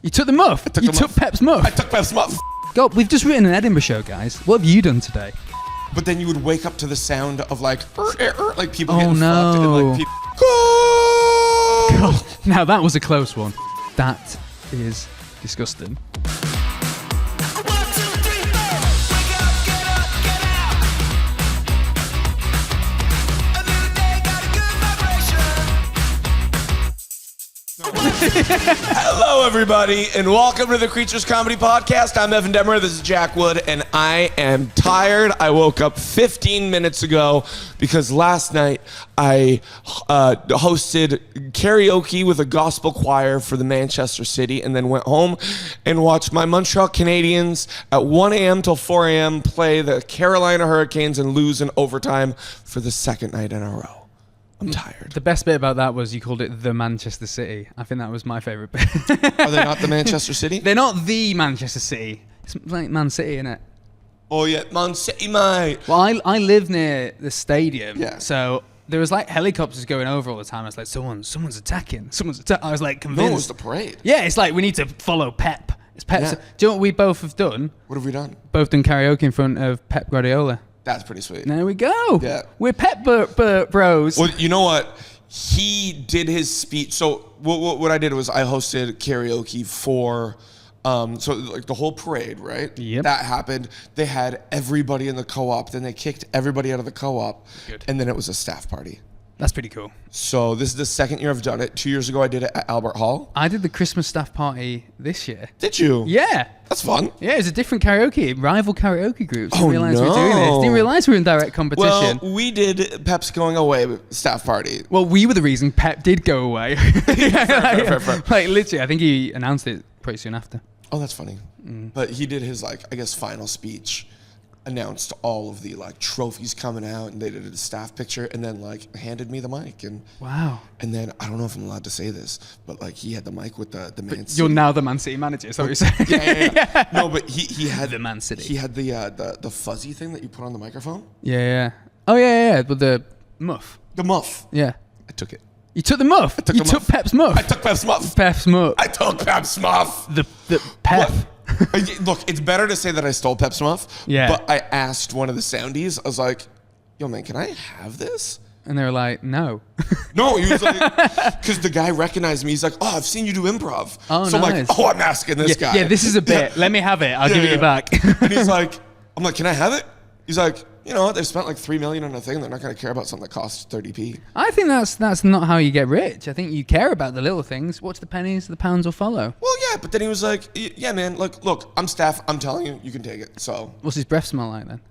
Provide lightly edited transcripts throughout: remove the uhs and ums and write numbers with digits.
You took the muff? You took Pep's muff? I took Pep's muff. God, we've just written an Edinburgh show, guys. What have you done today? But then you would wake up to the sound of like people getting fucked and like people. God, now that was a close one. That is disgusting. Hello, everybody, and welcome to the Creatures Comedy Podcast. I'm Evan Demer. This is Jack Wood, and I am tired. I woke up 15 minutes ago because last night I hosted karaoke with a gospel choir for the Manchester City, and then went home and watched my Montreal Canadiens at 1 a.m. till 4 a.m. play the Carolina Hurricanes and lose in overtime for the second night in a row. I'm tired. The best bit about that was you called it the Manchester City. I think that was my favourite bit. Are they not the Manchester City? They're not the Manchester City. It's like Man City, innit? Oh, yeah, Man City, mate. Well, I live near the stadium, yeah. So there was like helicopters going over all the time. I was like, someone's attacking. I was like convinced. No, it was the parade. Yeah, it's like we need to follow Pep. It's Pep's. Yeah. Do you know what we both have done? What have we done? Both done karaoke in front of Pep Guardiola. That's pretty sweet. There we go. Yeah. We're Pep bros. Well, you know what? He did his speech. So what I did was I hosted karaoke for, so like the whole parade, right? Yep. That happened. They had everybody in the co-op. Then they kicked everybody out of the co-op. Good. And then it was a staff party. That's pretty cool. So this is the second year I've done it. 2 years ago I did it at Albert Hall. I did the Christmas staff party this year. Did you? Yeah. That's fun. Yeah, it was a different karaoke, rival karaoke groups. Didn't realize we were doing this. no. Didn't realize we were in direct competition. Well, we did Pep's going away staff party. Well, we were the reason Pep did go away. Fair. Like literally, I think he announced it pretty soon after. Oh, that's funny. But he did his, like, I guess, final speech, announced all of the, like, trophies coming out, and they did a staff picture, and then, like, handed me the mic. And Wow. And then, I don't know if I'm allowed to say this, but, like, he had the mic with the Man City. You're now the Man City manager, is that what you're saying? Yeah. No, but he had The Man City. He had the fuzzy thing that you put on the microphone. Yeah. Oh, yeah. With the muff. The muff. Yeah. I took it. You took the muff? I took You the took muff. Pep's muff? I took Pep's muff. Pep's muff. I took Pep's muff. The Pep. Look, it's better to say that I stole Pep's muff. Yeah. But I asked one of the soundies, I was like, yo, man, can I have this? And they were like, no. No, he was like, because the guy recognized me. He's like, oh, I've seen you do improv. Oh, so nice. I'm like, oh, I'm asking this guy. Yeah, this is a bit. Let me have it. I'll give it you back. And he's like, I'm like, can I have it? He's like, you know, they've spent like $3 million on a thing. They're not going to care about something that costs 30p. I think that's not how you get rich. I think you care about the little things. Watch the pennies, the pounds will follow. Well, yeah, but then he was like, yeah, man, look, I'm staff. I'm telling you, you can take it. So, What's his breath smell like then?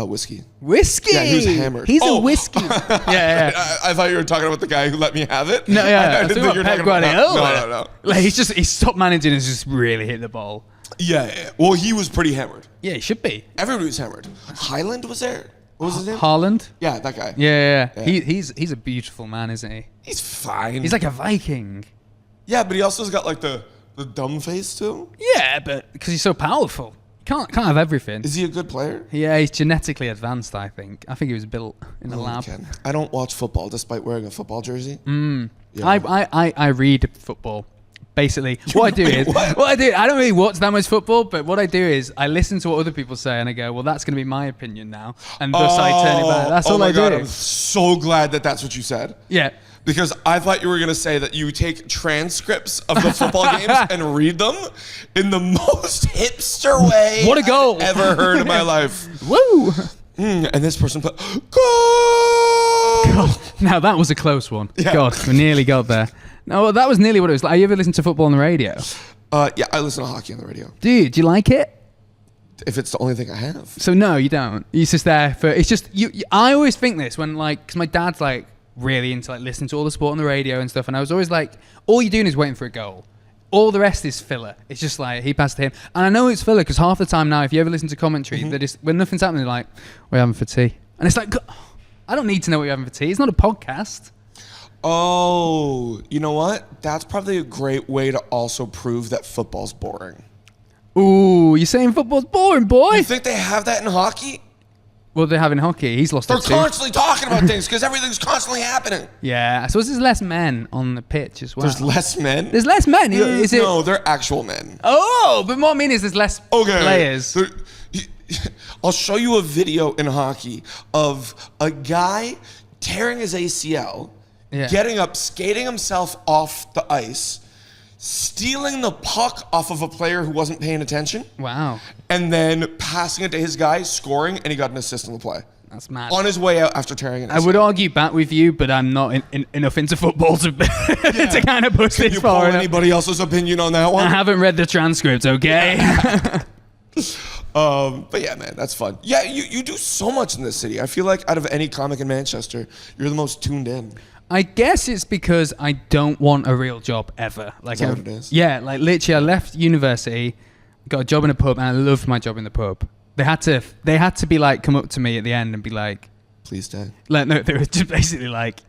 whiskey. Whiskey. Yeah, he was hammered. He's a whiskey. yeah. I thought you were talking about the guy who let me have it. No, yeah. I didn't think you were talking about Guardiola. No. Like he's top managing and just really hit the ball. Yeah. Well, he was pretty hammered. Yeah, he should be. Everybody was hammered. Highland was there. What was his name? Haaland. Yeah, that guy. Yeah. He's a beautiful man, isn't he? He's fine. He's like a Viking. Yeah, but he also's got like the dumb face too. Yeah, but because he's so powerful, you can't have everything. Is he a good player? Yeah, he's genetically advanced. I think he was built in a lab. Okay. I don't watch football despite wearing a football jersey. Yeah. I read football. Basically, what I do is, I don't really watch that much football, but what I do is I listen to what other people say and I go, well, that's going to be my opinion now. And thus I turn it back. That's all I do. God, I'm so glad that that's what you said. Yeah. Because I thought you were going to say that you take transcripts of the football games and read them in the most hipster way What a goal. I've ever heard in my life. Woo! And this person put, goal! God, now that was a close one. Yeah. God, we nearly got there. No, that was nearly what it was like. Have you ever listened to football on the radio? Yeah, I listen to hockey on the radio. Dude, do you like it? If it's the only thing I have. So no, you don't. It's just there for. It's just you. I always think this when because my dad's like really into like listening to all the sport on the radio and stuff, and I was always like, all you're doing is waiting for a goal. All the rest is filler. It's just like he passed to him, and I know it's filler because half the time now, if you ever listen to commentary, they just when nothing's happening, they're like, "We're having for tea," and it's like, I don't need to know what you're having for tea. It's not a podcast. Oh, you know what? That's probably a great way to also prove that football's boring. Ooh, you're saying football's boring, boy? You think they have that in hockey? What they have in hockey, he's lost They're it too. constantly talking about things because everything's constantly happening. Yeah, I suppose there's less men on the pitch as well. There's less men? There's less men. Is it? No, they're actual men. Oh, but what I mean is there's less players. I'll show you a video in hockey of a guy tearing his ACL, getting up, skating himself off the ice, stealing the puck off of a player who wasn't paying attention. Wow. And then passing it to his guy, scoring, and he got an assist on the play. That's mad. On his way out after tearing an ACL. I would argue back with you, but I'm not enough into football to to kind of push Can this you far pull enough. anybody else's opinion on that one? I haven't read the transcript, okay? But yeah, man, that's fun. Yeah, you do so much in this city. I feel like out of any comic in Manchester, you're the most tuned in. I guess it's because I don't want a real job ever. Like, Is that what it is? Yeah, like literally, I left university, got a job in a pub, and I loved my job in the pub. They had to be like, come up to me at the end and be like, please stay. Like, no, they were just basically like,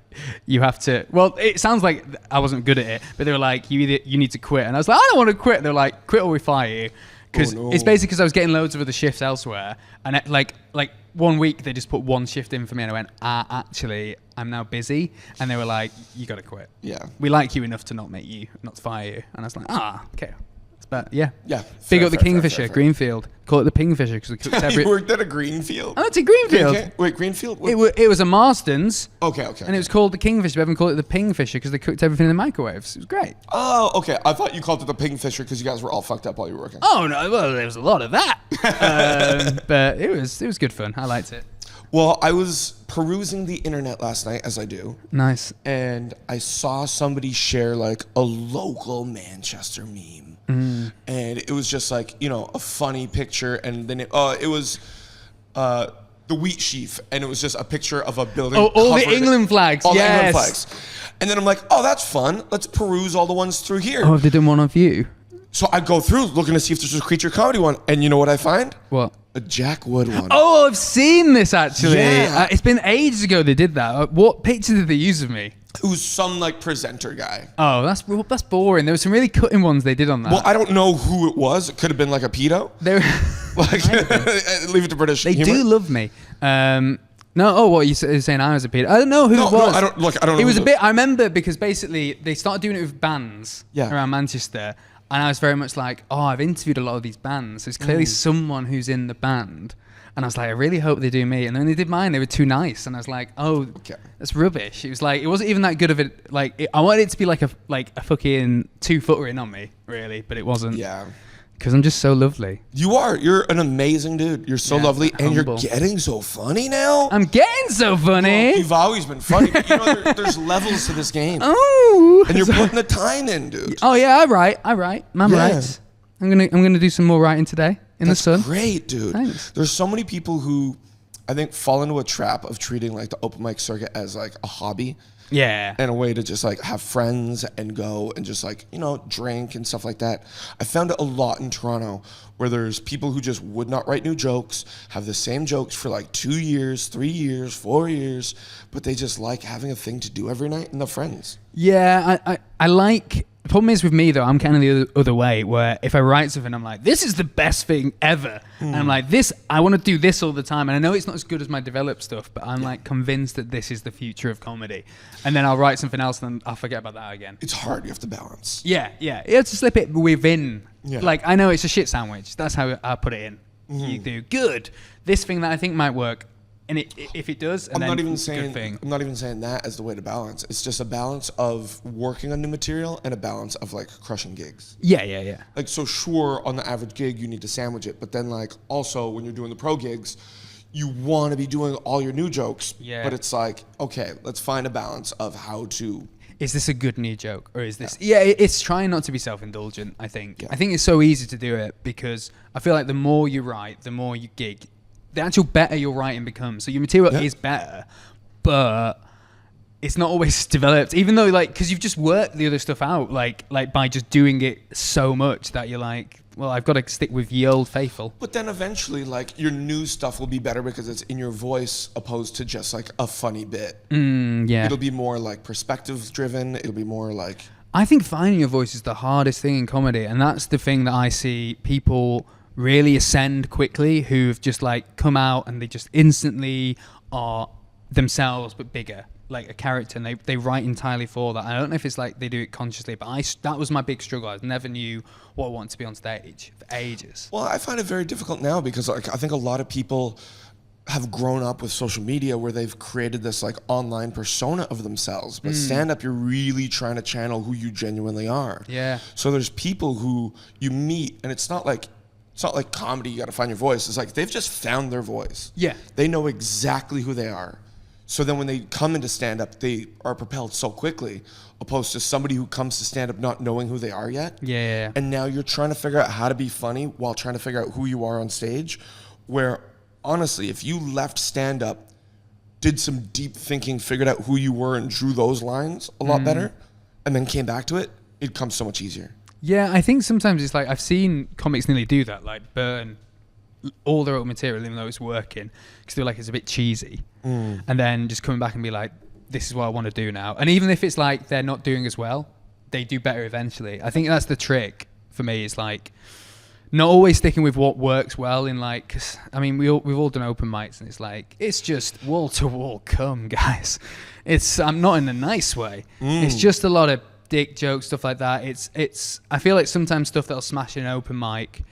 you have to. Well, it sounds like I wasn't good at it, but they were like, you need to quit, and I was like, I don't want to quit. They're like, quit or we fire you. Because it's basically because I was getting loads of other shifts elsewhere, and like 1 week they just put one shift in for me, and I went, actually, I'm now busy, and they were like, you got to quit. Yeah. We like you enough to not fire you, and I was like, okay. But yeah. Yeah. Big up the Kingfisher, Greenfield. Call it the Pingfisher because we cooked every. You worked at a Greenfield? Oh, it's a Greenfield. Okay. Wait, Greenfield? It was a Marston's. Okay. And it was called the Kingfisher. We haven't called it the Pingfisher because they cooked everything in the microwaves. It was great. Oh, okay. I thought you called it the Pingfisher because you guys were all fucked up while you were working. Oh no, well there was a lot of that, but it was good fun. I liked it. Well, I was perusing the internet last night, as I do. Nice. And I saw somebody share like a local Manchester meme. And it was just like, a funny picture. And then it was the wheat sheaf. And it was just a picture of a building. Oh, all the England flags. All the yes. England flags. And then I'm like, oh, that's fun. Let's peruse all the ones through here. Oh, have they done one of you? So I go through looking to see if there's a creature comedy one. And you know what I find? What? A Jack Wood one. Oh, I've seen this actually. Yeah. It's been ages ago they did that. What picture did they use of me? It was some like presenter guy. Oh, that's boring. There were some really cutting ones they did on that. Well, I don't know who it was. It could have been like a pedo. They were Leave it to British They humor. do love me. What you saying? I was a pedo. I don't know who it was. No, I don't know. It was a bit. I remember because basically they started doing it with bands around Manchester, and I was very much like, oh, I've interviewed a lot of these bands. There's clearly someone who's in the band. And I was like, I really hope they do me. And then they did mine. They were too nice. And I was like, oh, okay. That's rubbish. It was like, it wasn't even that good of it. Like, I wanted it to be like a fucking 2-footer in on me, really. But it wasn't. Yeah. Because I'm just so lovely. You are. You're an amazing dude. You're so lovely. And humble. You're getting so funny now. I'm getting so funny. Well, you've always been funny. But there's levels to this game. Oh. And you're putting the time in, dude. Oh, yeah. I write. Man writes. I'm gonna do some more writing today. In the sun. Great, dude. Thanks. There's so many people who I think fall into a trap of treating like the open mic circuit as like a hobby. Yeah. And a way to just like have friends and go and just like, drink and stuff like that. I found it a lot in Toronto where there's people who just would not write new jokes, have the same jokes for like 2 years, 3 years, 4 years, but they just like having a thing to do every night and they're friends. Yeah, I like. The problem is with me though, I'm kind of the other way where if I write something, I'm like, this is the best thing ever. And I'm like, I want to do this all the time. And I know it's not as good as my developed stuff, but I'm like convinced that this is the future of comedy. And then I'll write something else and then I'll forget about that again. It's hard. You have to balance. Yeah. You have to slip it within. Yeah. Like, I know it's a shit sandwich. That's how I put it in. You do good. This thing that I think might work. And if it does, and I'm then not even it's a good thing. I'm not even saying that as the way to balance. It's just a balance of working on new material and a balance of like crushing gigs. Yeah. Like, so sure, on the average gig, you need to sandwich it. But then like also when you're doing the pro gigs, you want to be doing all your new jokes. Yeah. But it's like, okay, let's find a balance of how to. Is this a good new joke? Or is this... Yeah, it's trying not to be self-indulgent, I think. Yeah. I think it's so easy to do it because I feel like the more you write, the more you gig, the actual better your writing becomes. So your material is better, but it's not always developed. Even though, like, because you've just worked the other stuff out, like by just doing it so much that you're like, well, I've got to stick with ye old faithful. But then eventually, like, your new stuff will be better because it's in your voice opposed to just like a funny bit. Yeah. It'll be more like perspective driven. It'll be more like... I think finding your voice is the hardest thing in comedy, and that's the thing that I see people really ascend quickly, who've just like come out and they just instantly are themselves but bigger, like a character, and they write entirely for that. I don't know if it's like they do it consciously, but that was my big struggle. I never knew what I wanted to be on stage for ages. Well, I find it very difficult now because like I think a lot of people have grown up with social media where they've created this like online persona of themselves. But stand up, you're really trying to channel who you genuinely are. Yeah. So there's people who you meet and it's not like comedy, you got to find your voice. It's like they've just found their voice. Yeah. They know exactly who they are. So then when they come into stand up, they are propelled so quickly, opposed to somebody who comes to stand up not knowing who they are yet. Yeah. And now you're trying to figure out how to be funny while trying to figure out who you are on stage, where honestly, if you left stand up, did some deep thinking, figured out who you were and drew those lines a lot better, and then came back to it, it'd come so much easier. Yeah, I think sometimes it's like I've seen comics nearly do that, like burn all their own material even though it's working because they're like it's a bit cheesy, and then just coming back and be like, this is what I want to do now. And even if it's like they're not doing as well, they do better eventually. I think that's the trick for me. It's like not always sticking with what works well in like, 'cause, I mean, we've all done open mics and it's like, it's just wall to wall cum, guys. I'm not in a nice way. It's just a lot of dick jokes, stuff like that. I feel like sometimes stuff that'll smash in an open mic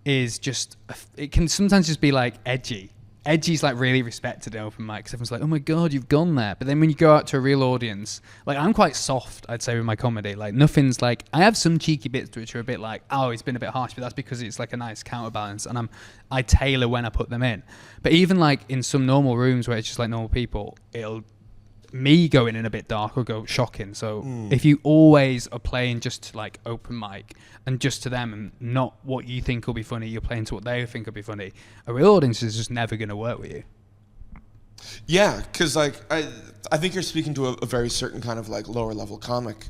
is just, it can sometimes just be like edgy. Edgy's like really respected in open mic because everyone's like, oh my God, you've gone there. But then when you go out to a real audience, like I'm quite soft, I'd say, with my comedy. Like nothing's like, I have some cheeky bits which are a bit like, oh, it's been a bit harsh, but that's because it's like a nice counterbalance and I tailor when I put them in. But even like in some normal rooms where it's just like normal people, me going in a bit dark will go shocking. So if you always are playing just to like open mic and just to them and not what you think will be funny, you're playing to what they think will be funny, a real audience is just never going to work with you. Yeah, because like I think you're speaking to a very certain kind of like lower level comic,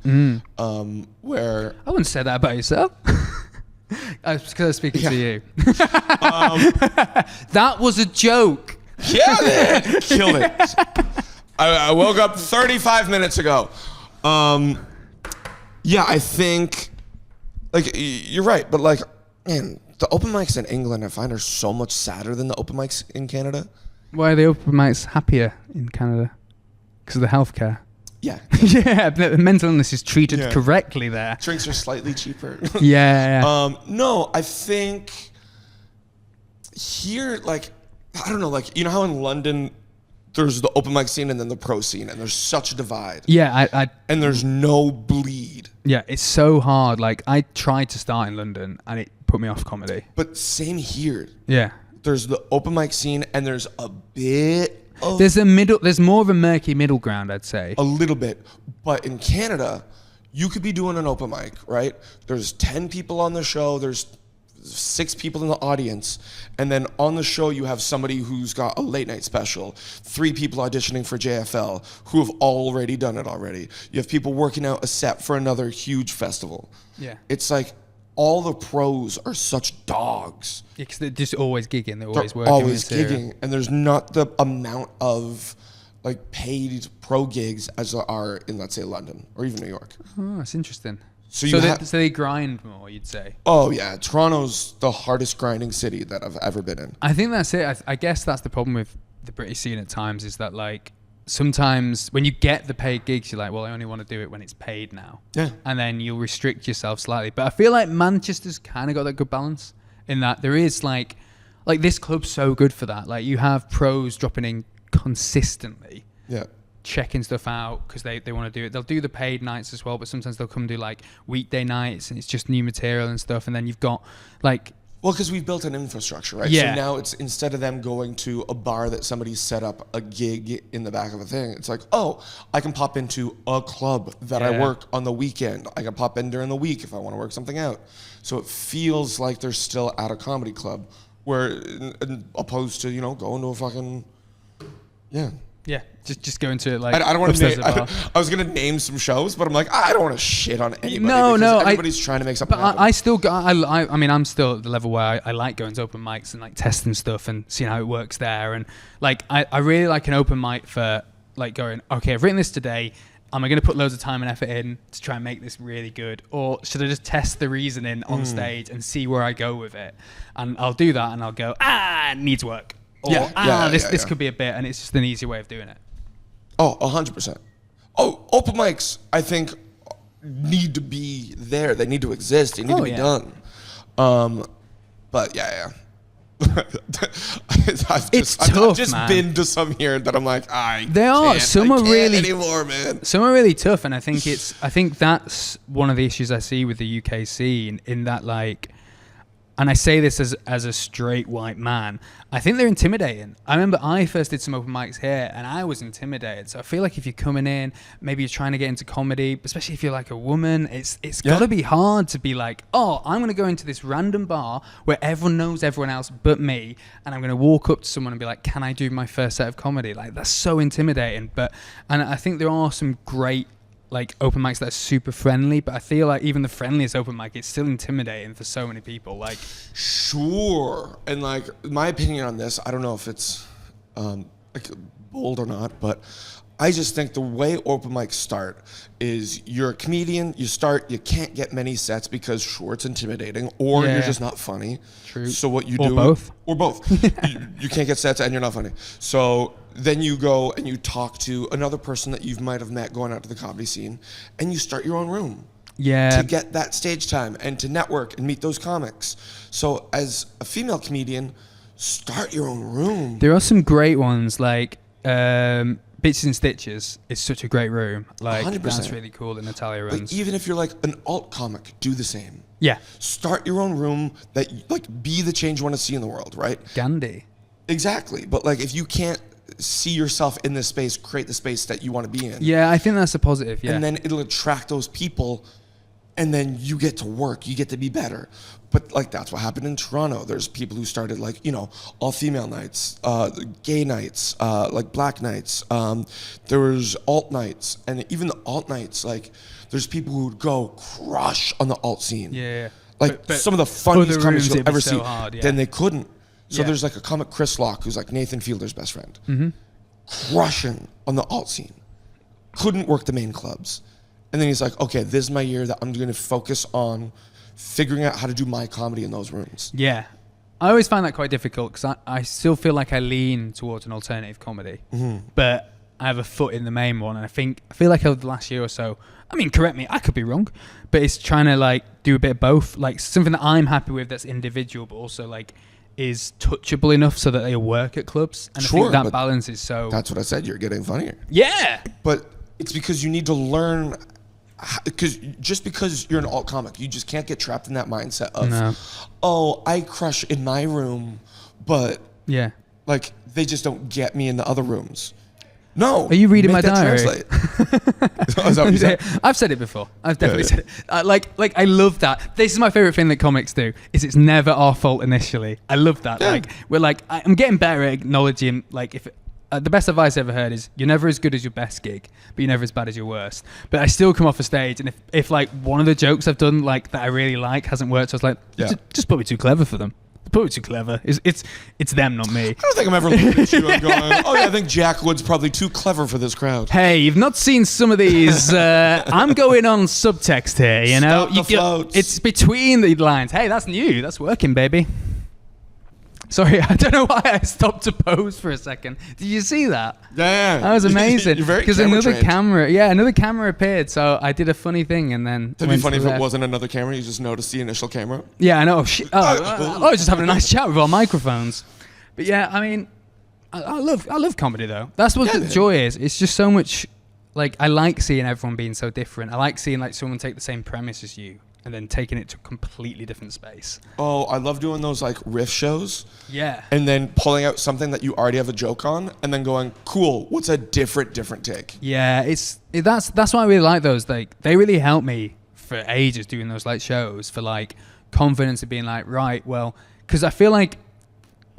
where I wouldn't say that about yourself. Because I was speaking to you. That was a joke. Yeah, man. Killed it. I woke up 35 minutes ago. Yeah, I think, like, you're right, but, like, man, the open mics in England, I find, are so much sadder than the open mics in Canada. Why are the open mics happier in Canada? Because of the healthcare. Yeah. Yeah, the mental illness is treated correctly there. Drinks are slightly cheaper. Yeah. No, I think here, like, I don't know, like, you know how in London there's the open mic scene and then the pro scene, and there's such a divide. Yeah, and there's no bleed. Yeah, it's so hard. Like, I tried to start in London, and it put me off comedy. But same here. Yeah. There's the open mic scene, and there's a bit of... There's more of a murky middle ground, I'd say. A little bit. But in Canada, you could be doing an open mic, right? There's 10 people on the show. There's 6 people in the audience, and then on the show you have somebody who's got a late night special, 3 people auditioning for JFL who have already done it already. You have people working out a set for another huge festival. Yeah. It's like all the pros are such dogs. Yeah, because they're just always gigging. They're always working. Always gigging, and there's not the amount of like paid pro gigs as there are in, let's say, London or even New York. Oh, that's interesting. So they grind more, you'd say. Oh yeah, Toronto's the hardest grinding city that I've ever been in. I think that's it. I guess that's the problem with the British scene at times, is that like sometimes when you get the paid gigs, you're like, well, I only want to do it when it's paid now. Yeah. And then you'll restrict yourself slightly. But I feel like Manchester's kind of got that good balance in that there is like this club's so good for that. Like you have pros dropping in consistently. Yeah. Checking stuff out because they want to do it. They'll do the paid nights as well, but sometimes they'll come do like weekday nights and it's just new material and stuff. And then you've got like... Well, because we've built an infrastructure, right? Yeah. So now it's, instead of them going to a bar that somebody set up a gig in the back of a thing, it's like, oh, I can pop into a club that I work on the weekend. I can pop in during the week if I want to work something out. So it feels like they're still at a comedy club, where opposed to, you know, going to a fucking... Yeah. Yeah, just go into it like... I don't want to I was going to name some shows, but I'm like, I don't want to shit on anybody. No. Everybody's trying to make something happen. I still got... I mean, I'm still at the level where I like going to open mics and like testing stuff and seeing how it works there. And like, I really like an open mic for like going, okay, I've written this today. am I going to put loads of time and effort in to try and make this really good, or should I just test the reasoning on stage and see where I go with it? And I'll do that, and I'll go, it needs work, or this could be a bit, and it's just an easy way of doing it. Oh, 100%. Oh, open mics, I think, need to be there. They need to exist. They need to be done. But yeah. I've just man. been to some here that I'm like, some are really anymore, man. Some are really tough, and I think that's one of the issues I see with the UK scene, in that, like, and I say this as a straight white man, I think they're intimidating. I remember I first did some open mics here, and I was intimidated. So I feel like if you're coming in, maybe you're trying to get into comedy, especially if you're like a woman, it's got to be hard to be like, oh, I'm going to go into this random bar where everyone knows everyone else but me, and I'm going to walk up to someone and be like, can I do my first set of comedy? Like, that's so intimidating. And I think there are some great, like, open mics that are super friendly, but I feel like even the friendliest open mic, it's still intimidating for so many people. Like, sure. And like, my opinion on this, I don't know if it's like bold or not, but I just think the way open mics start is you're a comedian, you can't get many sets because sure, it's intimidating, or you're just not funny. True. So what you or do, both. or both, you can't get sets and you're not funny. So then you go and you talk to another person that you might have met going out to the comedy scene, and you start your own room. Yeah. To get that stage time and to network and meet those comics. So as a female comedian, start your own room. There are some great ones, like Bitches and Stitches is such a great room. Like, 100%. That's really cool that Natalia runs. Like, even if you're like an alt comic, do the same. Yeah. Start your own room, that, like, be the change you want to see in the world, right? Gandhi. Exactly. But like, if you can't see yourself in this space, create the space that you want to be in. Yeah, I think that's a positive, yeah. And then it'll attract those people, and then you get to work, you get to be better. But like, that's what happened in Toronto. There's people who started, like, you know, all female nights, gay nights, like black nights. There was alt nights, and even the alt nights, like, there's people who would go crush on the alt scene. Yeah. Like, some of the funniest comics you'll ever so see. hard, yeah. Then they couldn't. So there's like a comic, Chris Locke, who's like Nathan Fielder's best friend. Mm-hmm. Crushing on the alt scene. Couldn't work the main clubs. And then he's like, okay, this is my year that I'm going to focus on figuring out how to do my comedy in those rooms. Yeah. I always find that quite difficult, because I still feel like I lean towards an alternative comedy. Mm-hmm. But I have a foot in the main one. And I feel like over the last year or so, I mean, correct me, I could be wrong, but it's trying to like do a bit of both. Like, something that I'm happy with that's individual, but also like is touchable enough so that they work at clubs. And sure, I think that balance is so... That's what I said. You're getting funnier. Yeah. But it's because you need to learn... Because just because you're an alt comic, you just can't get trapped in that mindset of, oh, I crush in my room, but like, they just don't get me in the other rooms. No. Are you reading my diary? Oh, is that what you said? I've said it before. I've definitely said it. Like I love that. This is my favorite thing that comics do, is it's never our fault initially. I love that. Yeah. Like, we're like, I'm getting better at acknowledging, like, if the best advice I ever heard is, you're never as good as your best gig, but you're never as bad as your worst. But I still come off a stage, and if like one of the jokes I've done, like, that I really like hasn't worked, so I was like, just put me too clever for them. Put me too clever. It's them, not me. I don't think I'm ever looking at you and going, oh yeah, I think Jack Wood's probably too clever for this crowd. Hey, you've not seen some of these. I'm going on subtext here, you know? Stop the floats. It's between the lines. Hey, that's new. That's working, baby. Sorry, I don't know why I stopped to pose for a second. Did you see that? Yeah. That was amazing. You're very because another camera appeared, so I did a funny thing and then... It'd be funny if it wasn't another camera, you just noticed the initial camera. Yeah, I know. I was just having a nice chat with our microphones. But yeah, I mean, I love comedy though. That's what the joy is. It's just so much, like, I like seeing everyone being so different. I like seeing like someone take the same premise as you and then taking it to a completely different space. Oh, I love doing those like riff shows. Yeah. And then pulling out something that you already have a joke on and then going, cool, what's a different take? Yeah, that's why I really like those. Like, they really help me for ages doing those like shows for like confidence of being like, right, well, because I feel like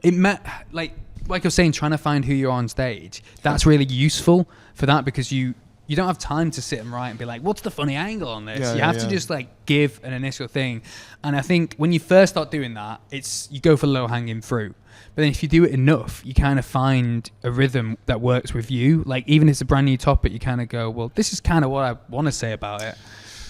like I was saying, trying to find who you are on stage, that's really useful for that, because you you don't have time to sit and write and be like, what's the funny angle on this? Yeah, you yeah, have to yeah. just like give an initial thing. And I think when you first start doing that, you go for low hanging fruit. But then if you do it enough, you kind of find a rhythm that works with you. Like even if it's a brand new topic, you kind of go, well, this is kind of what I want to say about it.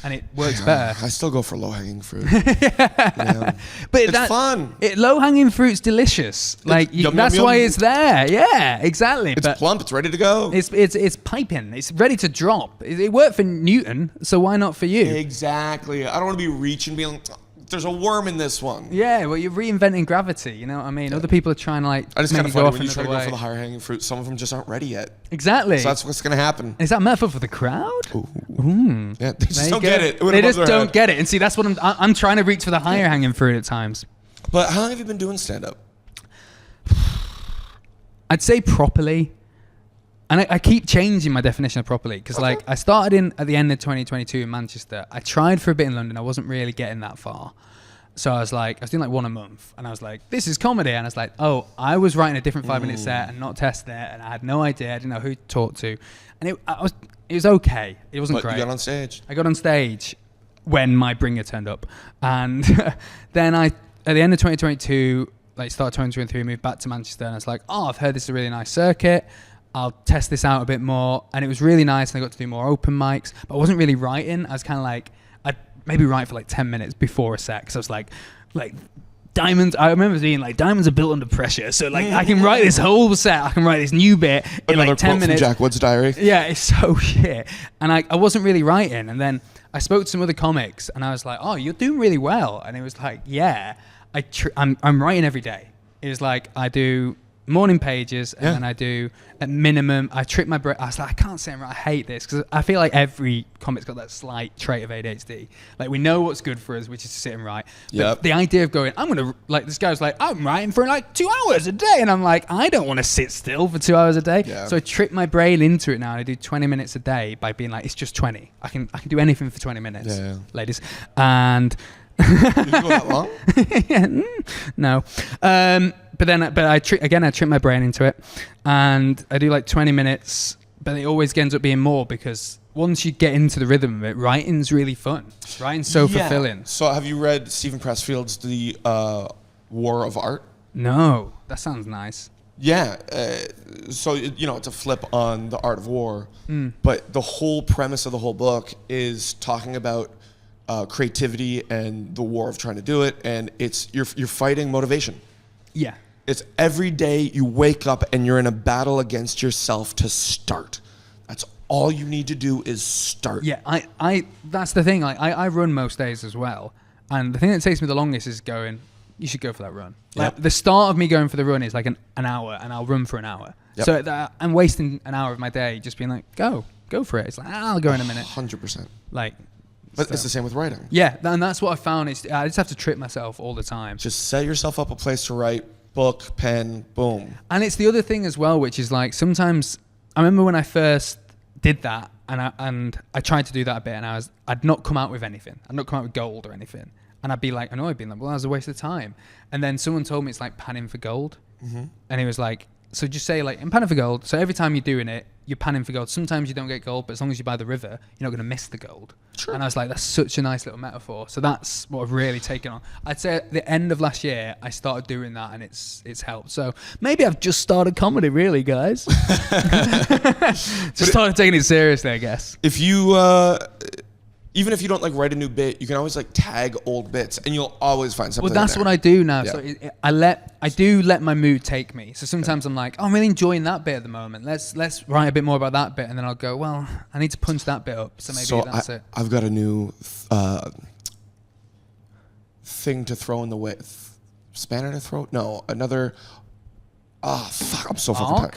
And it works better. I still go for low-hanging fruit. But It's fun. Low-hanging fruit's delicious. Like yum, that's yum, why yum. it's there. Yeah, exactly. It's but plump. It's ready to go. it's piping. It's ready to drop. It worked for Newton, so why not for you? Exactly. I don't want to be reaching, being like, there's a worm in this one. Yeah, well, you're reinventing gravity. You know what I mean? Other people are trying to like. I just make kind of it go funny off when you try to another go for way. the higher hanging fruit. Some of them just aren't ready yet. Exactly. So that's what's going to happen. Is that a metaphor for the crowd? Yeah, they just There don't you get go. it. It went They above just their don't head. get it. And see, that's what I'm trying to reach for the higher hanging fruit at times. But how long have you been doing stand-up? I'd say properly. And I keep changing my definition of properly because like I started at the end of 2022 in Manchester. I tried for a bit in London. I wasn't really getting that far. So I was doing like one a month and I was like, this is comedy. And I was like, oh, I was writing a different 5-minute set and not testing it. And I had no idea. I didn't know who to talk to. And it was okay. It wasn't But great. you got on stage. I got on stage when my bringer turned up. And then at the end of 2022, like start 2023, moved back to Manchester. And I was like, oh, I've heard this is a really nice circuit. I'll test this out a bit more. And it was really nice. And I got to do more open mics. But I wasn't really writing. I was kind of like, I'd maybe write for like 10 minutes before a set. Because I was like diamonds. I remember being like, diamonds are built under pressure. So like, I can write this whole set. I can write this new bit in Another like 10 quote minutes. from Jack Wood's diary. Yeah, it's so shit. And I wasn't really writing. And then I spoke to some other comics and I was like, oh, you're doing really well. And it was like, yeah, I'm writing every day. It was like, I do morning pages and then I do at minimum, I trip my brain. I was like, I can't say I'm right. I hate this because I feel like every comic's got that slight trait of ADHD. Like we know what's good for us, which is to sit and write. But the idea of going, I'm going to, like this guy was like, I'm writing for like 2 hours a day. And I'm like, I don't want to sit still for 2 hours a day. Yeah. So I trip my brain into it now. And I do 20 minutes a day by being like, it's just 20. I can do anything for 20 minutes, ladies. And You can go that long? no. But I trip my brain into it and I do like 20 minutes, but it always ends up being more because once you get into the rhythm of it, writing's really fun. Writing's so fulfilling. So have you read Stephen Pressfield's The War of Art? No, that sounds nice. Yeah. So, it's a flip on the art of war. But the whole premise of the whole book is talking about creativity and the war of trying to do it. And you're fighting motivation. Yeah. It's every day you wake up and you're in a battle against yourself to start. That's all you need to do is start. Yeah, I that's the thing. I run most days as well. And the thing that takes me the longest is going, you should go for that run. Like, the start of me going for the run is like an hour and I'll run for an hour. Yep. So I'm wasting an hour of my day just being like, go for it. It's like, I'll go in a minute. 100%. Like, But so. it's the same with writing. Yeah, and that's what I found. I just have to trip myself all the time. Just set yourself up a place to write, book, pen, boom. And it's the other thing as well, which is like sometimes I remember when I first did that and I tried to do that a bit and I'd not come out with anything. I'd not come out with gold or anything. And I'd be like, I know I'd been like, well, that was a waste of time. And then someone told me it's like panning for gold. Mm-hmm. And he was like, so just say like, I'm panning for gold. So every time you're doing it, you're panning for gold. Sometimes you don't get gold, but as long as you buy the river, you're not going to miss the gold. Sure. And I was like, that's such a nice little metaphor. So that's what I've really taken on. I'd say at the end of last year, I started doing that and it's helped. So maybe I've just started comedy really, guys. Just started taking it seriously, I guess. If you, even if you don't like write a new bit, you can always like tag old bits and you'll always find something. Well, that's in there. what I do now. Yeah. So I do let my mood take me. So sometimes I'm like, oh, I'm really enjoying that bit at the moment. Let's write a bit more about that bit, and then I'll go, well, I need to punch that bit up. So maybe that's it. I've got a new thing to throw in the way. Spanner to throw? No, another. Oh fuck! I'm so fucking tired.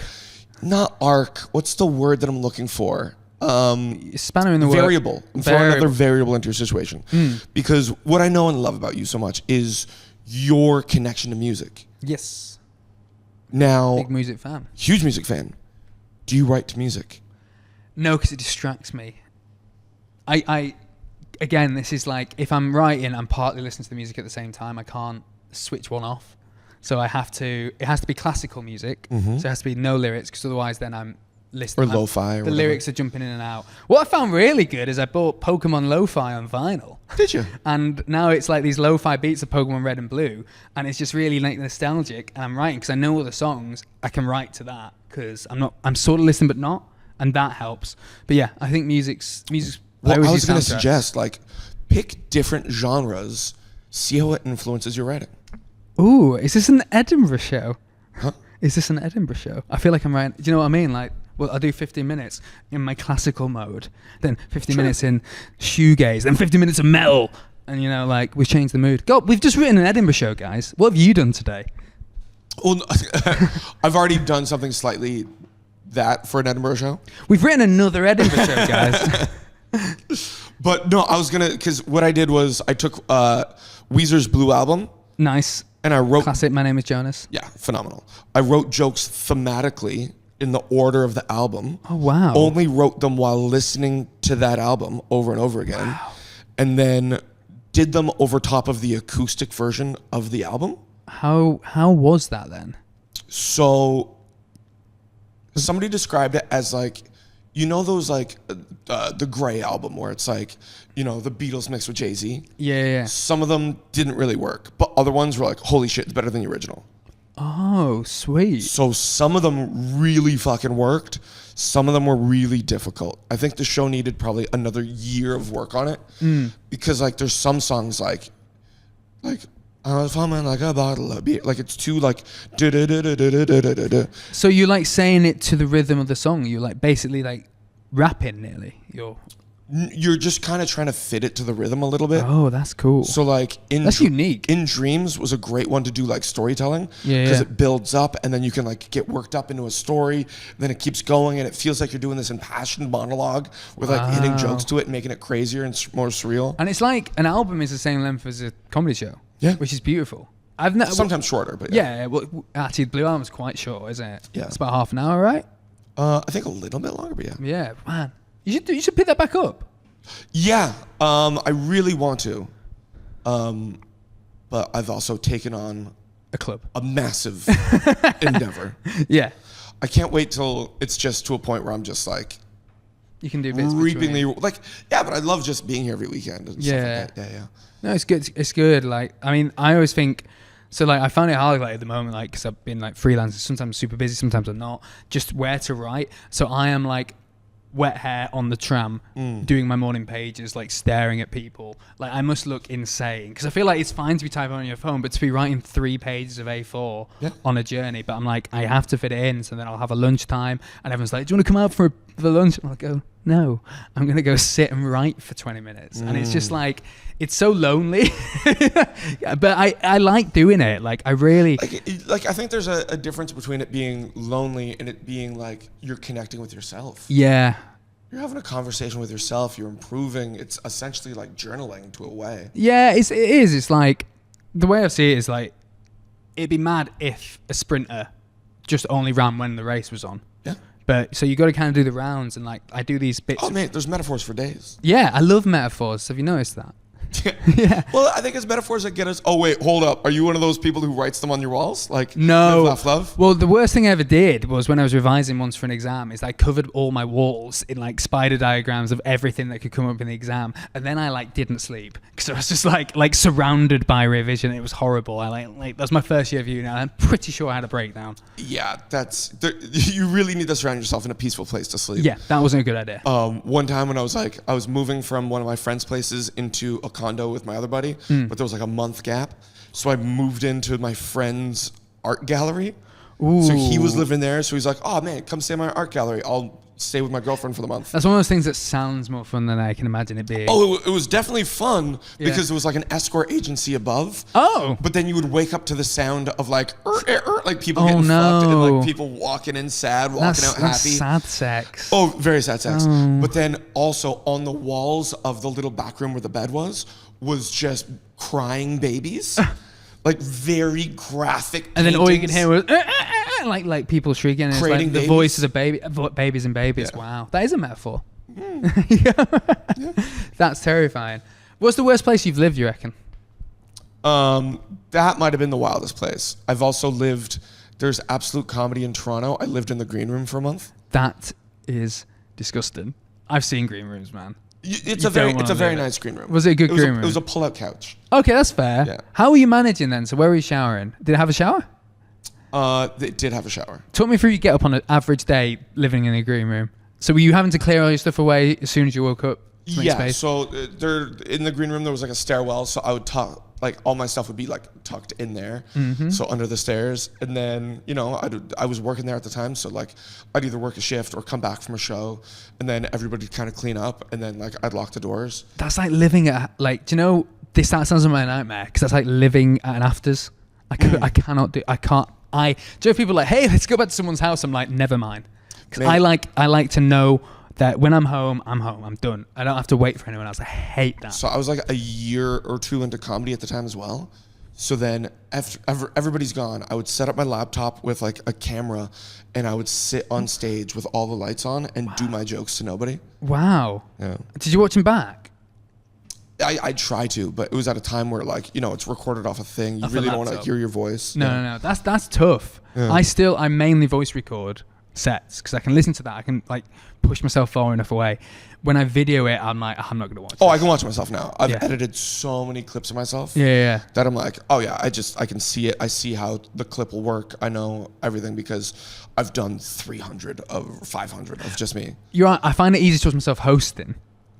Not arc. What's the word that I'm looking for? Spanner in the variable. word. I'm throwing another variable into your situation. Because what I know and love about you so much is your connection to music. Yes. Now, big music fan. Huge music fan. Do you write to music? No, because it distracts me. I again, this is like if I'm writing, I'm partly listening to the music at the same time. I can't switch one off. So it has to be classical music. So it has to be no lyrics, because otherwise then I'm listening. Or lo-fi or the whatever. lyrics are jumping in and out. What I found really good is I bought Pokemon Lo-Fi on vinyl. Did you? And now it's like these lo-fi beats of Pokemon Red and Blue, and it's just really like nostalgic. And I'm writing because I know all the songs. I can write to that because I'm sort of listening but not, and that helps. But yeah, I think music's. Well, I was going to soundtracks. suggest like pick different genres, see how it influences your writing. Ooh, is this an Edinburgh show? Huh? Is this an Edinburgh show? I feel like I'm writing. Do you know what I mean? Like, well, I'll do 15 minutes in my classical mode, then 15 minutes in shoegaze, then 50 minutes of metal. And, you know, like, we've changed the mood. God, we've just written an Edinburgh show, guys. What have you done today? Well, I've already done something slightly that for an Edinburgh show. We've written another Edinburgh show, guys. But no, I was going to, because what I did was I took Weezer's Blue Album. Nice. And I wrote... Classic, My Name is Jonas. Yeah, phenomenal. I wrote jokes thematically in the order of the album. Oh, wow. Only wrote them while listening to that album over and over again. Wow. And then did them over top of the acoustic version of the album. How was that then? So somebody described it as like, you know those like the Grey album where it's like, you know, the Beatles mixed with Jay-Z? Yeah. Some of them didn't really work, but other ones were like, holy shit, it's better than the original. Oh, sweet. So some of them really fucking worked. Some of them were really difficult. I think the show needed probably another year of work on it because like there's some songs like I was foaming like a bottle of beer. Like it's too like da-da-da-da-da-da-da-da. So you like saying it to the rhythm of the song? You like basically like rapping nearly? You're just kind of trying to fit it to the rhythm a little bit. Oh, that's cool. So like That's unique. In Dreams was a great one to do like storytelling Yeah, because yeah. it builds up and then you can like get worked up into a story and then it keeps going and it feels like you're doing this impassioned monologue with like hitting jokes to it and making it crazier and more surreal. And it's like an album is the same length as a comedy show. Yeah. Which is beautiful. Sometimes shorter, but yeah. Well, actually, Blue Album's quite short, isn't it? Yeah. It's about half an hour, right? I think a little bit longer, but yeah. Yeah, man. You should pick that back up. Yeah, I really want to. But I've also taken on A club. a massive endeavor. Yeah. I can't wait till it's just to a point where I'm just like You can do bits reaping between. the like. Yeah, but I love just being here every weekend and stuff like that. Yeah. No, it's good. It's good. Like, I mean, I always think, so like, I find it hard like at the moment, like, because I've been like freelancing, sometimes super busy, sometimes I'm not, just where to write. So I am like wet hair on the tram, doing my morning pages, like staring at people. Like I must look insane because I feel like it's fine to be typing on your phone, but to be writing 3 pages of A4 on a journey. But I'm like, I have to fit it in. So then I'll have a lunchtime and everyone's like, do you want to come out for lunch? And I'll go, no, I'm going to go sit and write for 20 minutes. And it's just like, it's so lonely, but I like doing it. Like I really like I think there's a difference between it being lonely and it being like you're connecting with yourself. Yeah. You're having a conversation with yourself. You're improving. It's essentially like journaling to a way. Yeah, it is. It's like, the way I see it is like, it'd be mad if a sprinter just only ran when the race was on. Yeah. But so you got to kind of do the rounds and like, I do these bits. Oh, mate, there's metaphors for days. Yeah, I love metaphors. Have you noticed that? Yeah. Well, I think it's metaphors that get us. Oh wait, hold up. Are you one of those people who writes them on your walls? Like no. Live, laugh, love? Well, the worst thing I ever did was when I was revising once for an exam. Is I covered all my walls in like spider diagrams of everything that could come up in the exam, and then I like didn't sleep because I was just like surrounded by revision. It was horrible. I like that was my first year of uni. I'm pretty sure I had a breakdown. Yeah, you really need to surround yourself in a peaceful place to sleep. Yeah, that wasn't a good idea. One time when I was moving from one of my friend's places into a condo with my other buddy, but there was like a month gap. So I moved into my friend's art gallery. Ooh. So he was living there. So he's like, oh man, come stay in my art gallery. I'll stay with my girlfriend for the month. That's one of those things that sounds more fun than I can imagine it being. Oh, it was definitely fun because it was like an escort agency above. Oh. But then you would wake up to the sound of like people getting fucked and like people walking in sad, walking out happy. That's sad sex. Oh, very sad sex. But then also on the walls of the little back room where the bed was just crying babies. Like very graphic And then all you paintings. can hear was like people shrieking. And it's like Creating the babies. voices of babies and babies. Yeah. Wow, that is a metaphor. Yeah. That's terrifying. What's the worst place you've lived, you reckon? That might have been the wildest place. I've also lived. There's Absolute Comedy in Toronto. I lived in the green room for a month. That is disgusting. I've seen green rooms, man. It's a very nice green room. Was it a good green room? It was a pull-out couch. Okay, that's fair. Yeah. How were you managing then? So where were you showering? Did it have a shower? It did have a shower. Talk me through you get up on an average day living in a green room. So were you having to clear all your stuff away as soon as you woke up? To make space? So there in the green room there was like a stairwell, so I would tuck like all my stuff would be like tucked in there, so under the stairs. And then I was working there at the time, so like I'd either work a shift or come back from a show, and then everybody'd kind of clean up, and then like I'd lock the doors. That's like living at like, do you know this? That sounds like my nightmare because that's like living at an afters. I cannot do. I can't. Do you know people are like, hey, let's go back to someone's house? I'm like, never mind, because I like to know that when I'm home, I'm done. I don't have to wait for anyone else. I hate that. So I was like a year or two into comedy at the time as well. So then after everybody's gone, I would set up my laptop with like a camera, and I would sit on stage with all the lights on and do my jokes to nobody. Wow. Yeah. Did you watch them back? I try to, but it was at a time where like, it's recorded off a thing. You really don't want to hear your voice. No. That's tough. Yeah. I mainly voice record sets because I can listen to that. I can like push myself far enough away. When I video it, I'm like, I'm not going to watch it. I can watch myself now. I've edited so many clips of myself. Yeah. That I'm like, I can see it. I see how the clip will work. I know everything because I've done 300 or 500 of just me. You're right. I find it easy to watch myself hosting,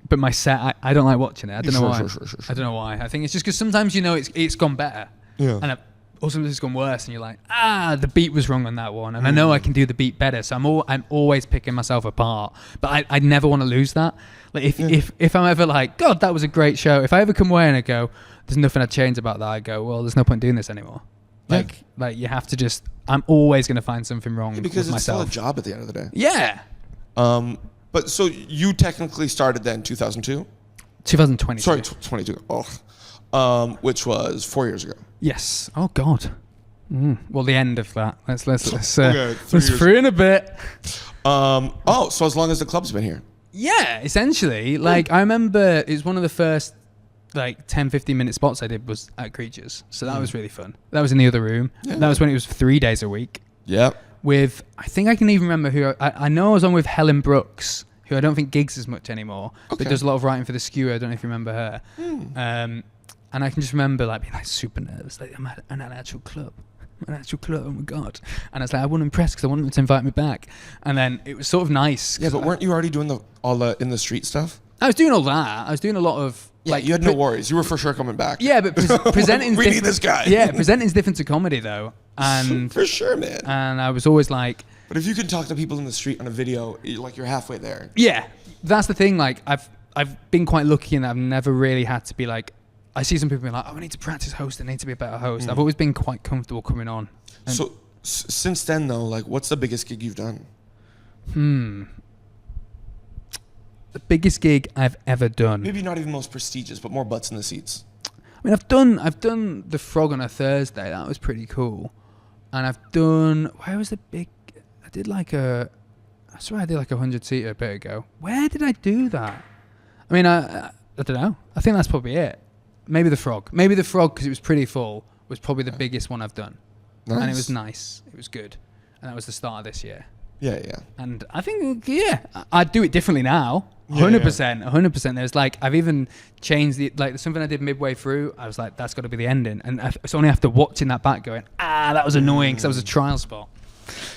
but my set, I don't like watching it. I don't know why. Sure. I don't know why. I think it's just because sometimes it's gone better. Yeah. And or sometimes it's gone worse, and you're like, the beat was wrong on that one, and I know I can do the beat better, so I'm always picking myself apart. But I never want to lose that. Like if I'm ever like, God, that was a great show. If I ever come away and I go, there's nothing I'd change about that, I go, well, there's no point doing this anymore. Like you have to just. I'm always going to find something wrong with myself. Because it's still a job at the end of the day. Yeah. But so you technically started then 2002. 2022. Sorry, 22. Which was 4 years ago. Yes. Oh God. Well, the end of that. Let's okay, through in a bit. So as long as the club's been here. Yeah, essentially. Like I remember it was one of the first like 10-15 minute spots I did was at Creatures. So that was really fun. That was in the other room. Yeah. That was when it was 3 days a week. Yeah. With I think I can even remember who I know I was on with Helen Brooks, who I don't think gigs as much anymore, but does a lot of writing for The Skewer. I don't know if you remember her. And I can just remember like being like super nervous, like I'm at an actual club, oh my God. And I was like, I wasn't impressed because I wanted them to invite me back. And then it was sort of nice. Yeah, but weren't you already doing all the in the street stuff? I was doing all that. I was doing a lot of like. You had no worries. You were for sure coming back. Yeah, but presenting. We need this guy. Yeah, presenting's different to comedy though, and for sure, man. And I was always like. But if you can talk to people in the street on a video, you're halfway there. Yeah, that's the thing. Like I've been quite lucky in that I've never really had to be like. I see some people being like, I need to practice hosting, I need to be a better host. I've always been quite comfortable coming on. So since then though, like what's the biggest gig you've done? The biggest gig I've ever done. Maybe not even most prestigious, but more butts in the seats. I mean, I've done the Frog on a Thursday. That was pretty cool. And I've done, where was the big, I swear I did like a 100-seater a bit ago. Where did I do that? I mean, I don't know. I think that's probably it. Maybe the Frog, because it was pretty full, was probably the biggest one I've done. Nice. And it was nice. It was good. And that was the start of this year. Yeah. And I think, I'd do it differently now. 100%. There's like, I've even changed there's something I did midway through. I was like, that's got to be the ending. And it's only after watching that back going, that was annoying because that was a trial spot.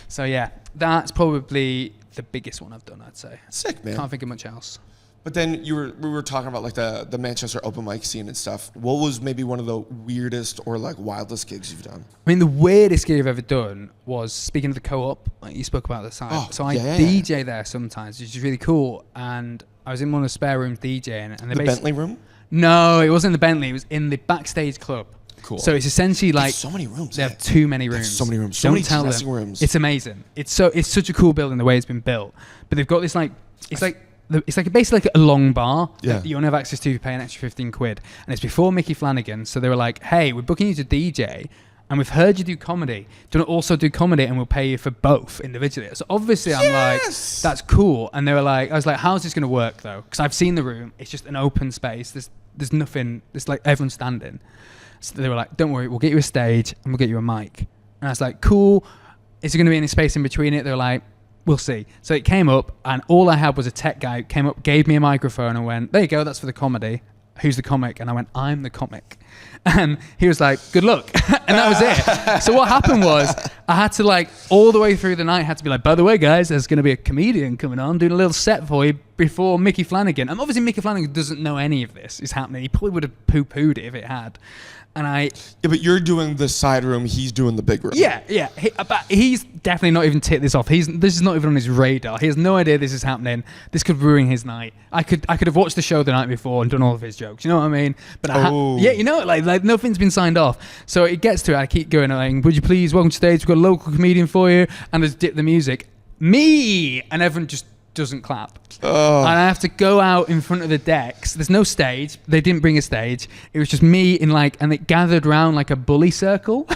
So yeah, that's probably the biggest one I've done, I'd say. Sick, man. Can't think of much else. But then we were talking about like the Manchester open mic scene and stuff. What was maybe one of the weirdest or like wildest gigs you've done? I mean, the weirdest gig I've ever done was speaking of the Co-op, like you spoke about the side. I DJ there sometimes, which is really cool. And I was in one of the spare rooms DJing. And the Bentley room? No, it wasn't in the Bentley. It was in the backstage club. Cool. So it's essentially like so many rooms. They have too many rooms. So many rooms. So many dressing rooms. It's amazing. It's such a cool building the way it's been built. But they've got this like it's like basically like a long bar that you only have access to if you pay an extra 15 quid. And it's before Mickey Flanagan. So they were like, hey, we're booking you to DJ and we've heard you do comedy. Do you also do comedy and we'll pay you for both individually? So obviously I'm like, that's cool. And they were like, I was like, how's this going to work though? Because I've seen the room. It's just an open space. There's nothing. There's like everyone's standing. So they were like, don't worry, we'll get you a stage and we'll get you a mic. And I was like, cool. Is there going to be any space in between it? They were like, we'll see. So it came up, and all I had was a tech guy who came up, gave me a microphone, and went, there you go, that's for the comedy. Who's the comic? And I went, I'm the comic. And he was like, good luck. And that was it. So what happened was I had to like all the way through the night, had to be like, by the way, guys, there's going to be a comedian coming on doing a little set for you before Mickey Flanagan. And obviously Mickey Flanagan doesn't know any of this is happening. He probably would have poo-pooed it if it had. And Yeah, but you're doing the side room, he's doing the big room. Yeah. But he's definitely not even ticked this off. This is not even on his radar. He has no idea this is happening. This could ruin his night. I could have watched the show the night before and done all of his jokes. You know what I mean? But like nothing's been signed off. So it gets to it. I keep going like, would you please welcome to stage? We've got a local comedian for you, and I just dip the music. Me, and everyone just doesn't clap. And I have to go out in front of the decks. There's no stage. They didn't bring a stage. It was just me and it gathered around like a bully circle.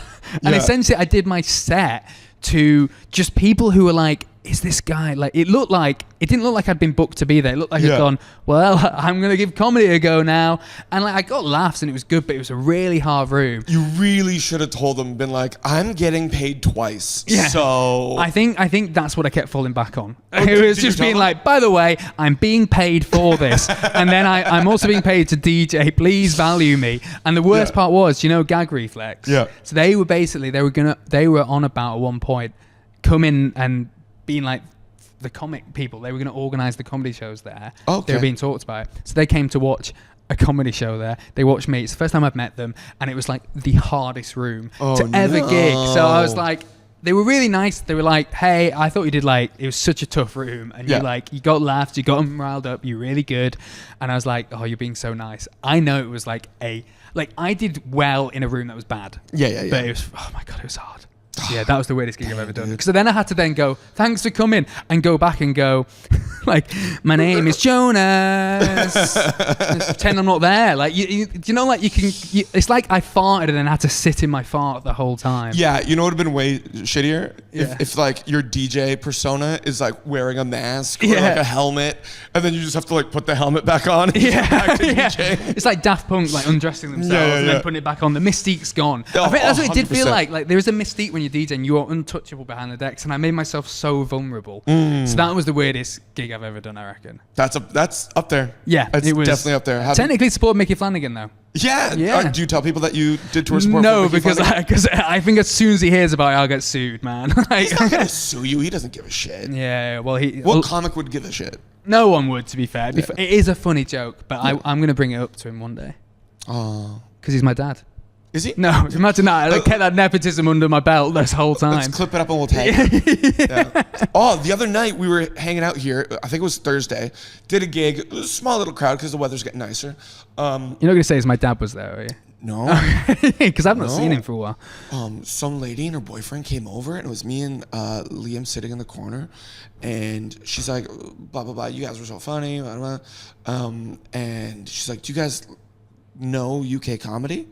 And essentially I did my set to just people who were like, is this guy like, it didn't look like I'd been booked to be there. It looked like I'd gone, well, I'm going to give comedy a go now. And like, I got laughs and it was good, but it was a really hard room. You really should have told them, been like, I'm getting paid twice. Yeah. So I think that's what I kept falling back on. It was just being like, by the way, I'm being paid for this. And then I'm also being paid to DJ. Please value me. And the worst part was, Gag Reflex. Yeah. So they were on about at one point, come in and being like the comic people. They were going to organise the comedy shows there. Okay. They were being talked about. So they came to watch a comedy show there. They watched me. It's the first time I've met them, and it was like the hardest room to ever gig. So I was like, they were really nice. They were like, hey, I thought you did it was such a tough room, and you got laughs, you got them riled up, you're really good. And I was like, oh, you're being so nice. I know it was like I did well in a room that was bad. Yeah. But it was, oh my God, it was hard. Yeah, that was the weirdest gig I've ever done. So then I had to then go, thanks for coming, and go back and go, like, my name is Jonas. Just pretend I'm not there. Like, it's like I farted and then had to sit in my fart the whole time. Yeah, it would have been way shittier if like your DJ persona is like wearing a mask or like a helmet, and then you just have to like put the helmet back on. And back to DJ. It's like Daft Punk like undressing themselves and then putting it back on. The mystique's gone. I think that's what it did feel like. Like there is a mystique when you're DJing. You are untouchable behind the decks, and I made myself so vulnerable. So that was the weirdest gig I've ever done, I reckon. That's up there. Yeah, it's it was definitely up there. Technically support Mickey Flanagan though. Yeah. Do you tell people that you did tour support? No, because I think as soon as he hears about it, I'll get sued, man. He's not gonna sue you. He doesn't give a shit. Yeah, well, what comic would give a shit? No one would, to be fair. It is a funny joke, but I'm gonna bring it up to him one day. Oh, because he's my dad. Is he? No, imagine that. I kept that nepotism under my belt this whole time. Let's clip it up and we'll tag it. Oh, the other night we were hanging out here. I think it was Thursday. Did a gig. It was a small little crowd because the weather's getting nicer. You're not going to say my dad was there, are you? No. Because I've not seen him for a while. Some lady and her boyfriend came over, and it was me and Liam sitting in the corner. And she's like, blah, blah, blah. You guys were so funny. Blah, blah, blah. And she's like, do you guys know UK comedy?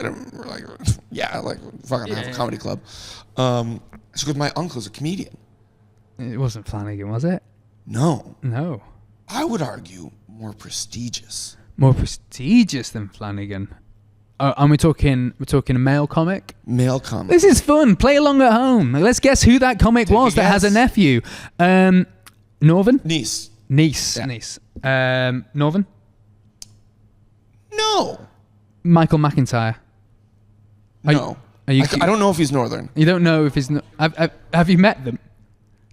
And we're like, yeah, like fucking have a comedy club. She goes, my uncle's a comedian. It wasn't Flanagan, was it? No. I would argue more prestigious. More prestigious than Flanagan. And we're talking a male comic? Male comic. This is fun. Play along at home. Let's guess who that comic was that has a nephew. Northern? Nice. Yeah. Nice. Northern? No. Michael McIntyre. No. I don't know if he's Northern. You don't know if he's... Have you met them?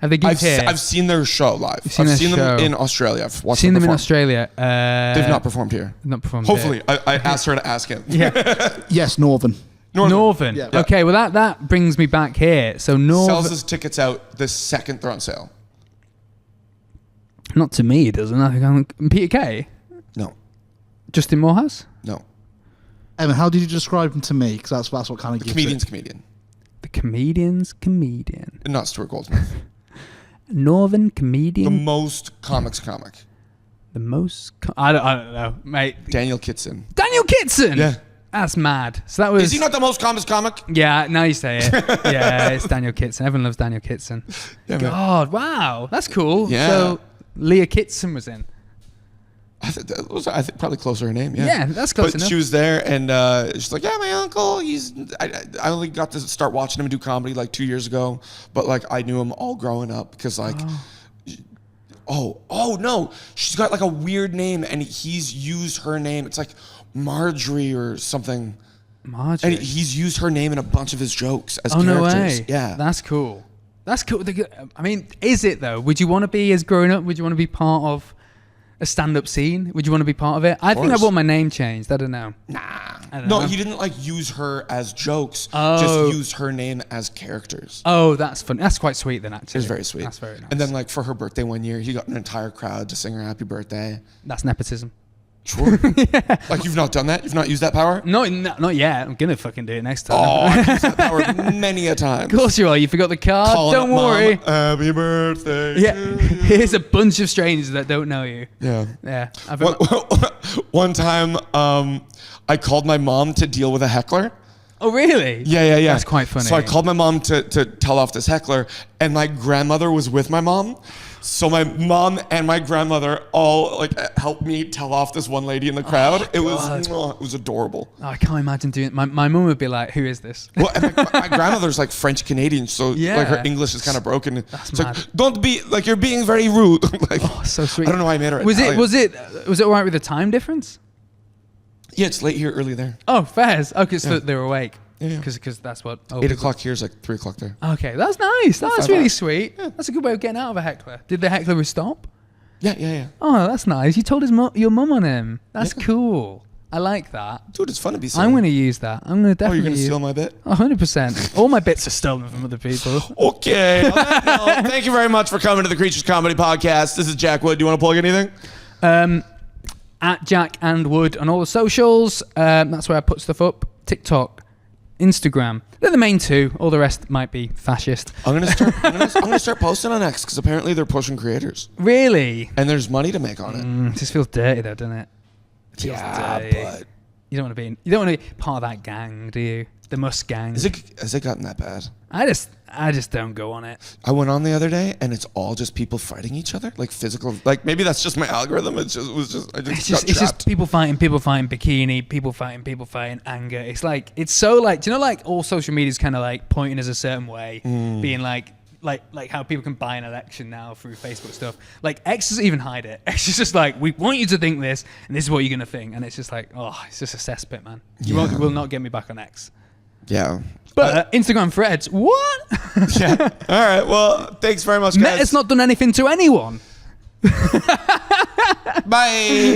Have they gigged here? I've seen their show live. I've seen them in Australia. I've watched seen them in perform. Australia. They've not performed here. Not performed Hopefully. here. I asked her to ask him. Yeah. Yes, Northern. Yeah. Okay, well that brings me back here. So Northern... Sells his tickets out the second they're on sale. Not to me, doesn't it? Peter Kay? No. Justin Morehouse? No. Evan, how did you describe him to me? Because that's what kind of gives comedian's it. comedian. The comedian's comedian. Not Stuart Goldsmith. Northern comedian. The most comics comic. The most... I don't know, mate. Daniel Kitson. Daniel Kitson? Yeah. That's mad. So that was... Is he not the most comics comic? Yeah, now you say it. Yeah, it's Daniel Kitson. Everyone loves Daniel Kitson. Yeah, God, wow. That's cool. Yeah. So Leah Kitson was in. I think that was probably close to her name. Yeah, that's close but enough. She was there, and she's like, "Yeah, my uncle. I only got to start watching him do comedy like 2 years ago, but like I knew him all growing up because like." Oh no, she's got like a weird name, and he's used her name. It's like Marjorie or something. Marjorie. And he's used her name in a bunch of his jokes as no characters. way. Yeah, That's cool. That's cool. I mean, is it though? Would you want to be, as growing up, would you want to be part of a stand-up scene? Would you want to be part of it? I think I want my name changed. I don't know. Nah. I don't know. He didn't like use her as jokes. Oh. Just use her name as characters. Oh, that's fun. That's quite sweet then, actually. It's very sweet. That's very nice. And then like for her birthday one year, he got an entire crowd to sing her happy birthday. That's nepotism. Sure. Like you've not done that? You've not used that power? Not yet. I'm gonna fucking do it next time. Oh, I've used that power many a time. Of course you are. You forgot the card. Don't worry. Happy birthday. Yeah. Here's a bunch of strangers that don't know you. Yeah. Yeah. One time, I called my mom to deal with a heckler. Oh, really? Yeah. That's quite funny. So I called my mom to tell off this heckler, and my grandmother was with my mom. So my mom and my grandmother all like helped me tell off this one lady in the crowd. It was adorable. Oh, I can't imagine doing it. My mum would be like, "Who is this?" Well, and my grandmother's like French Canadian, so Yeah. like her English is kind of broken. That's It's mad. like, don't be like, you're being very rude. Like, Oh, so sweet. I don't know why I made her. Was Italian. it all right with the time difference? Yeah, it's late here, early there. Oh, fairs. Okay, so Yeah. they were awake. Yeah. Because that's what. 8 o'clock here is like 3 o'clock there. Okay, that's nice. That's 5 really hours. sweet. Yeah. That's a good way of getting out of a heckler. Did the heckler stop? Yeah. Oh, that's nice. You told your mum on him. That's cool. I like that. Dude, it's fun to be silly. I'm going to use that. I'm going to Oh, definitely. you're going to steal my bit? 100%. All my bits are stolen from other people. Okay. On that note, thank you very much for coming to the Creatures Comedy Podcast. This is Jack Wood. Do you want to plug anything? At Jack and Wood on all the socials. That's where I put stuff up. TikTok, Instagram. They're the main two. All the rest might be fascist. I'm gonna start posting on X because apparently they're pushing creators Really? and there's money to make on it. It just feels dirty though, doesn't it? It feels dirty. But You don't want to be part of that gang, do you? The Musk gang. has it gotten that bad? I just don't go on it. I went on the other day and it's all just people fighting each other, like physical. Like maybe that's just my algorithm. I just It's just people fighting bikini, people fighting anger. It's so like, do you know, like all social media is kind of like pointing us a certain way, being like how people can buy an election now through Facebook stuff. Like X doesn't even hide it. X is just like, we want you to think this, and this is what you're gonna think, and it's just like, oh, it's just a cesspit, man. You will not get me back on X. Yeah. But Instagram threads, what? Yeah. All right. Well, thanks very much, guys. Meta's not done anything to anyone. Bye.